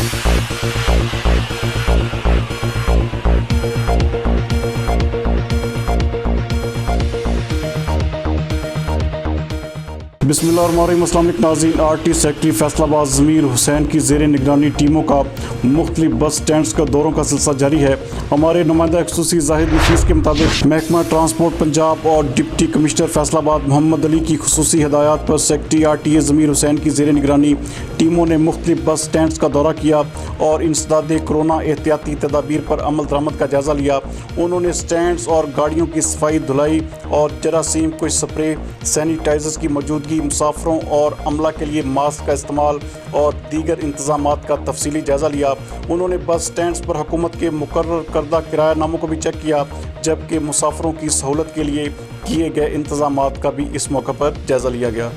بسم اللہ الرحمن الرحیم۔ السلام علیکم ناظرین، RT سیکٹری فیصل آباد ضمیر حسین کی زیر نگرانی ٹیموں کا مختلف بس سٹینڈز کا دوروں کا سلسلہ جاری ہے۔ ہمارے نمائندہ خصوصی زاہد نفیس کے مطابق محکمہ ٹرانسپورٹ پنجاب اور ڈپٹی کمشنر فیصل آباد محمد علی کی خصوصی ہدایات پر سیکٹری RTA ضمیر حسین کی زیر نگرانی ٹیموں نے مختلف بس سٹینڈز کا دورہ کیا اور انسداد کرونا احتیاطی تدابیر پر عمل درآمد کا جائزہ لیا۔ انہوں نے سٹینڈز اور گاڑیوں کی صفائی دھلائی اور جراثیم کش سپرے، سینیٹائزرز کی موجودگی، مسافروں اور عملہ کے لیے ماسک کا استعمال اور دیگر انتظامات کا تفصیلی جائزہ لیا۔ انہوں نے بس سٹینڈز پر حکومت کے مقرر کردہ کرایہ ناموں کو بھی چیک کیا، جبکہ مسافروں کی سہولت کے لیے کیے گئے انتظامات کا بھی اس موقع پر جائزہ لیا گیا۔